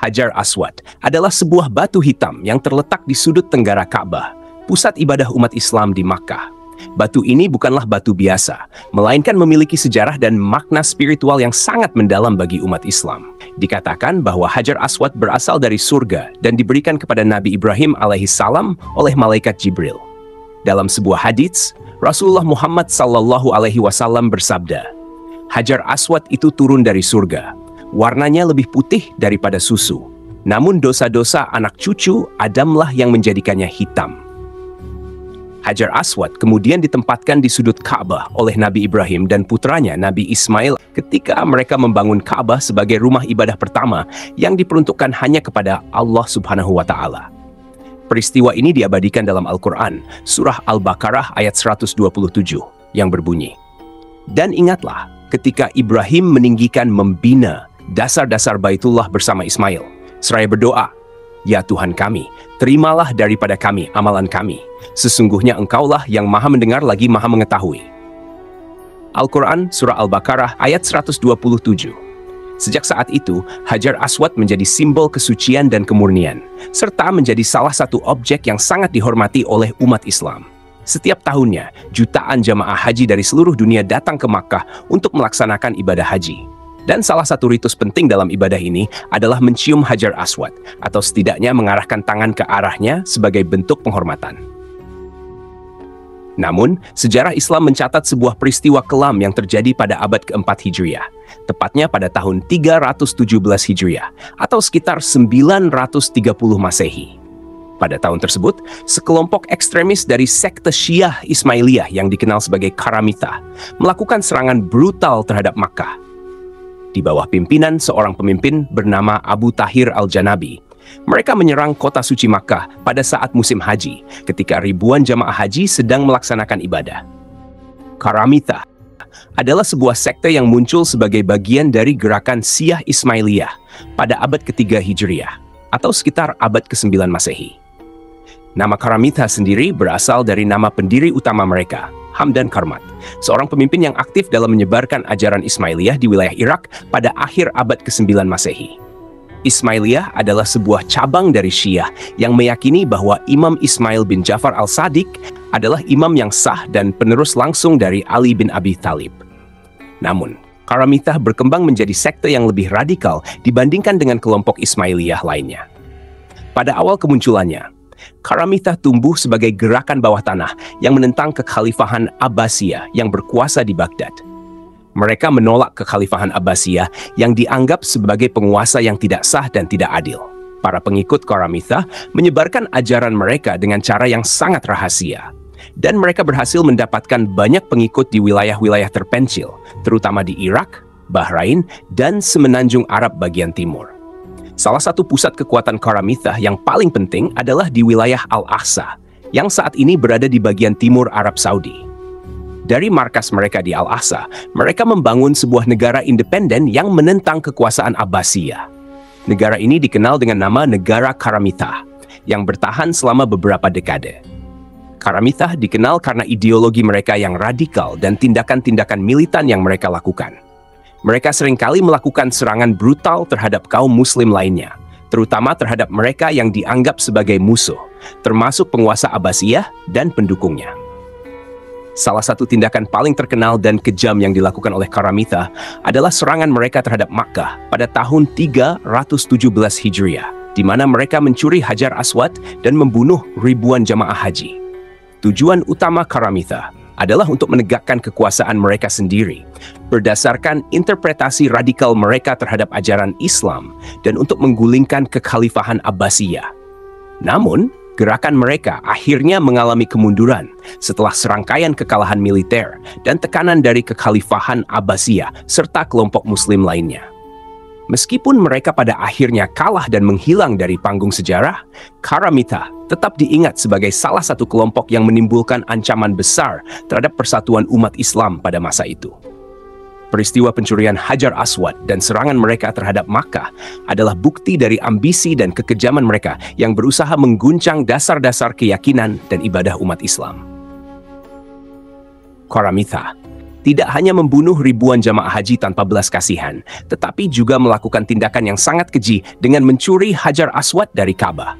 Hajar Aswad adalah sebuah batu hitam yang terletak di sudut tenggara Ka'bah, pusat ibadah umat Islam di Makkah. Batu ini bukanlah batu biasa, melainkan memiliki sejarah dan makna spiritual yang sangat mendalam bagi umat Islam. Dikatakan bahwa Hajar Aswad berasal dari surga dan diberikan kepada Nabi Ibrahim alaihissalam oleh malaikat Jibril. Dalam sebuah hadits, Rasulullah Muhammad SAW bersabda, Hajar Aswad itu turun dari surga. Warnanya lebih putih daripada susu. Namun dosa-dosa anak cucu Adamlah yang menjadikannya hitam. Hajar Aswad kemudian ditempatkan di sudut Ka'bah oleh Nabi Ibrahim dan putranya Nabi Ismail ketika mereka membangun Ka'bah sebagai rumah ibadah pertama yang diperuntukkan hanya kepada Allah Subhanahu wa Ta'ala. Peristiwa ini diabadikan dalam Al-Quran, Surah Al-Baqarah ayat 127, yang berbunyi, "Dan ingatlah ketika Ibrahim meninggikan membina dasar-dasar Baitullah bersama Ismail, seraya berdoa, Ya Tuhan kami, terimalah daripada kami amalan kami. Sesungguhnya Engkaulah yang maha mendengar lagi maha mengetahui." Al-Quran Surah Al-Baqarah ayat 127. Sejak saat itu, Hajar Aswad menjadi simbol kesucian dan kemurnian, serta menjadi salah satu objek yang sangat dihormati oleh umat Islam. Setiap tahunnya, jutaan jamaah haji dari seluruh dunia datang ke Makkah untuk melaksanakan ibadah haji. Dan salah satu ritus penting dalam ibadah ini adalah mencium Hajar Aswad, atau setidaknya mengarahkan tangan ke arahnya sebagai bentuk penghormatan. Namun, sejarah Islam mencatat sebuah peristiwa kelam yang terjadi pada abad keempat Hijriah, tepatnya pada tahun 317 Hijriah, atau sekitar 930 Masehi. Pada tahun tersebut, sekelompok ekstremis dari sekte Syiah Ismailiyah yang dikenal sebagai Karamithah melakukan serangan brutal terhadap Makkah. Di bawah pimpinan seorang pemimpin bernama Abu Tahir Al-Janabi, mereka menyerang kota suci Makkah pada saat musim haji, ketika ribuan jamaah haji sedang melaksanakan ibadah. Karamithah adalah sebuah sekte yang muncul sebagai bagian dari gerakan Syiah Ismailiyah pada abad ketiga Hijriah, atau sekitar abad ke-9 Masehi. Nama Karamithah sendiri berasal dari nama pendiri utama mereka, Hamdan Karmat, seorang pemimpin yang aktif dalam menyebarkan ajaran Ismailiyah di wilayah Irak pada akhir abad ke-9 Masehi. Ismailiyah adalah sebuah cabang dari Syiah yang meyakini bahwa Imam Ismail bin Ja'far al-Sadiq adalah imam yang sah dan penerus langsung dari Ali bin Abi Thalib. Namun, Karamithah berkembang menjadi sekte yang lebih radikal dibandingkan dengan kelompok Ismailiyah lainnya. Pada awal kemunculannya, Karamithah tumbuh sebagai gerakan bawah tanah yang menentang kekhalifahan Abbasiyah yang berkuasa di Baghdad. Mereka menolak kekhalifahan Abbasiyah yang dianggap sebagai penguasa yang tidak sah dan tidak adil. Para pengikut Karamithah menyebarkan ajaran mereka dengan cara yang sangat rahasia. Dan mereka berhasil mendapatkan banyak pengikut di wilayah-wilayah terpencil, terutama di Irak, Bahrain, dan semenanjung Arab bagian timur. Salah satu pusat kekuatan Karamithah yang paling penting adalah di wilayah Al-Aqsa, yang saat ini berada di bagian timur Arab Saudi. Dari markas mereka di Al-Aqsa, mereka membangun sebuah negara independen yang menentang kekuasaan Abbasiyah. Negara ini dikenal dengan nama Negara Karamithah, yang bertahan selama beberapa dekade. Karamithah dikenal karena ideologi mereka yang radikal dan tindakan-tindakan militan yang mereka lakukan. Mereka seringkali melakukan serangan brutal terhadap kaum muslim lainnya, terutama terhadap mereka yang dianggap sebagai musuh, termasuk penguasa Abbasiyah dan pendukungnya. Salah satu tindakan paling terkenal dan kejam yang dilakukan oleh Karamithah adalah serangan mereka terhadap Makkah pada tahun 317 Hijriah, di mana mereka mencuri Hajar Aswad dan membunuh ribuan jamaah haji. Tujuan utama Karamithah adalah untuk menegakkan kekuasaan mereka sendiri, berdasarkan interpretasi radikal mereka terhadap ajaran Islam dan untuk menggulingkan kekhalifahan Abbasiyah. Namun, gerakan mereka akhirnya mengalami kemunduran setelah serangkaian kekalahan militer dan tekanan dari kekhalifahan Abbasiyah serta kelompok muslim lainnya. Meskipun mereka pada akhirnya kalah dan menghilang dari panggung sejarah, Karamithah tetap diingat sebagai salah satu kelompok yang menimbulkan ancaman besar terhadap persatuan umat Islam pada masa itu. Peristiwa pencurian Hajar Aswad dan serangan mereka terhadap Makkah adalah bukti dari ambisi dan kekejaman mereka yang berusaha mengguncang dasar-dasar keyakinan dan ibadah umat Islam. Karamithah tidak hanya membunuh ribuan jamaah haji tanpa belas kasihan, tetapi juga melakukan tindakan yang sangat keji dengan mencuri Hajar Aswad dari Ka'bah.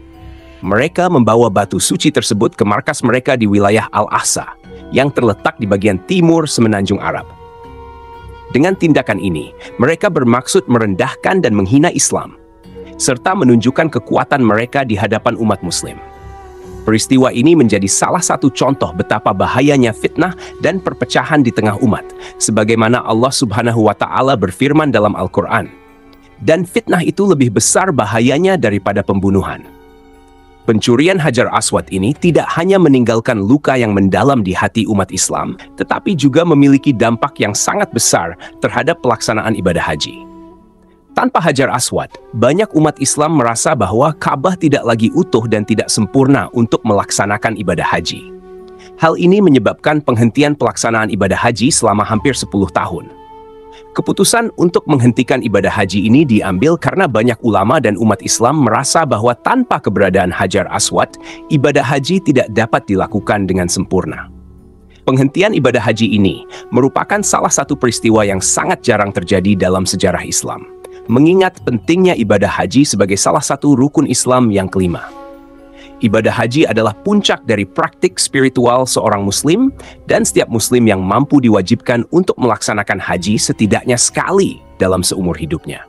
Mereka membawa batu suci tersebut ke markas mereka di wilayah Al-Ahsa, yang terletak di bagian timur semenanjung Arab. Dengan tindakan ini, mereka bermaksud merendahkan dan menghina Islam, serta menunjukkan kekuatan mereka di hadapan umat Muslim. Peristiwa ini menjadi salah satu contoh betapa bahayanya fitnah dan perpecahan di tengah umat, sebagaimana Allah Subhanahu wa Ta'ala berfirman dalam Al-Quran, "Dan fitnah itu lebih besar bahayanya daripada pembunuhan." Pencurian Hajar Aswad ini tidak hanya meninggalkan luka yang mendalam di hati umat Islam, tetapi juga memiliki dampak yang sangat besar terhadap pelaksanaan ibadah haji. Tanpa Hajar Aswad, banyak umat Islam merasa bahwa Ka'bah tidak lagi utuh dan tidak sempurna untuk melaksanakan ibadah haji. Hal ini menyebabkan penghentian pelaksanaan ibadah haji selama hampir 10 tahun. Keputusan untuk menghentikan ibadah haji ini diambil karena banyak ulama dan umat Islam merasa bahwa tanpa keberadaan Hajar Aswad, ibadah haji tidak dapat dilakukan dengan sempurna. Penghentian ibadah haji ini merupakan salah satu peristiwa yang sangat jarang terjadi dalam sejarah Islam, mengingat pentingnya ibadah haji sebagai salah satu rukun Islam yang kelima. Ibadah haji adalah puncak dari praktik spiritual seorang muslim, dan setiap muslim yang mampu diwajibkan untuk melaksanakan haji setidaknya sekali dalam seumur hidupnya.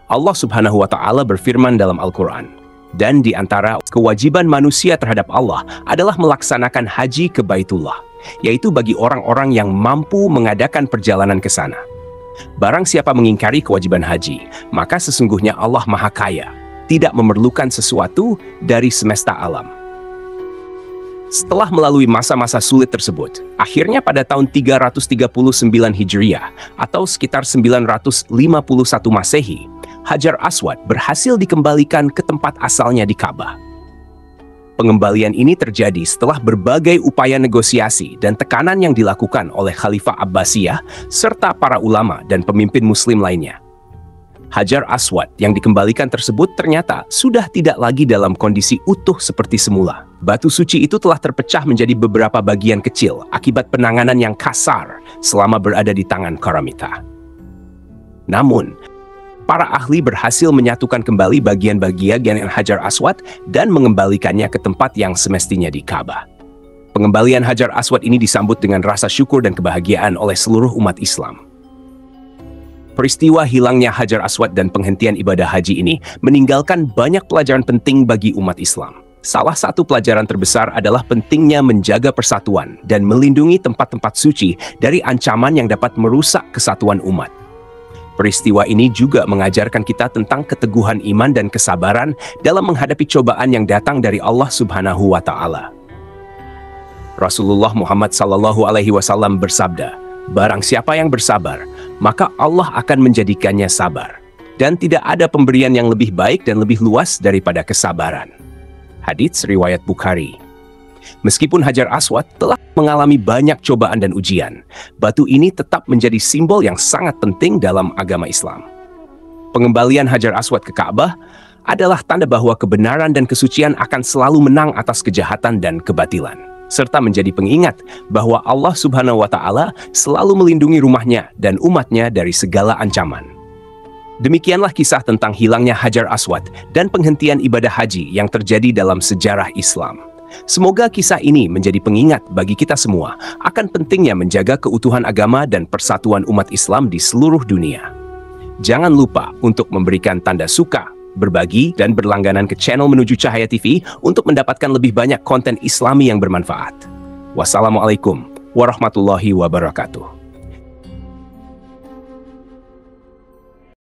Allah Subhanahu wa Ta'ala berfirman dalam Al-Quran, "Dan di antara kewajiban manusia terhadap Allah adalah melaksanakan haji ke Baitullah, yaitu bagi orang-orang yang mampu mengadakan perjalanan ke sana. Barang siapa mengingkari kewajiban haji, maka sesungguhnya Allah Maha Kaya, tidak memerlukan sesuatu dari semesta alam." Setelah melalui masa-masa sulit tersebut, akhirnya pada tahun 339 Hijriah atau sekitar 951 Masehi, Hajar Aswad berhasil dikembalikan ke tempat asalnya di Ka'bah. Pengembalian ini terjadi setelah berbagai upaya negosiasi dan tekanan yang dilakukan oleh Khalifah Abbasiyah serta para ulama dan pemimpin muslim lainnya. Hajar Aswad yang dikembalikan tersebut ternyata sudah tidak lagi dalam kondisi utuh seperti semula. Batu suci itu telah terpecah menjadi beberapa bagian kecil akibat penanganan yang kasar selama berada di tangan Karamita. Namun, para ahli berhasil menyatukan kembali bagian-bagian Hajar Aswad dan mengembalikannya ke tempat yang semestinya di Ka'bah. Pengembalian Hajar Aswad ini disambut dengan rasa syukur dan kebahagiaan oleh seluruh umat Islam. Peristiwa hilangnya Hajar Aswad dan penghentian ibadah haji ini meninggalkan banyak pelajaran penting bagi umat Islam. Salah satu pelajaran terbesar adalah pentingnya menjaga persatuan dan melindungi tempat-tempat suci dari ancaman yang dapat merusak kesatuan umat. Peristiwa ini juga mengajarkan kita tentang keteguhan iman dan kesabaran dalam menghadapi cobaan yang datang dari Allah Subhanahu wa Ta'ala. Rasulullah Muhammad SAW bersabda, "Barang siapa yang bersabar, maka Allah akan menjadikannya sabar. Dan tidak ada pemberian yang lebih baik dan lebih luas daripada kesabaran." Hadits riwayat Bukhari. Meskipun Hajar Aswad telah mengalami banyak cobaan dan ujian, batu ini tetap menjadi simbol yang sangat penting dalam agama Islam. Pengembalian Hajar Aswad ke Ka'bah adalah tanda bahwa kebenaran dan kesucian akan selalu menang atas kejahatan dan kebatilan, serta menjadi pengingat bahwa Allah Subhanahu wa Ta'ala selalu melindungi rumahnya dan umatnya dari segala ancaman. Demikianlah kisah tentang hilangnya Hajar Aswad dan penghentian ibadah haji yang terjadi dalam sejarah Islam. Semoga kisah ini menjadi pengingat bagi kita semua akan pentingnya menjaga keutuhan agama dan persatuan umat Islam di seluruh dunia. Jangan lupa untuk memberikan tanda suka, berbagi, dan berlangganan ke channel Menuju Cahaya TV untuk mendapatkan lebih banyak konten Islami yang bermanfaat. Wassalamualaikum warahmatullahi wabarakatuh.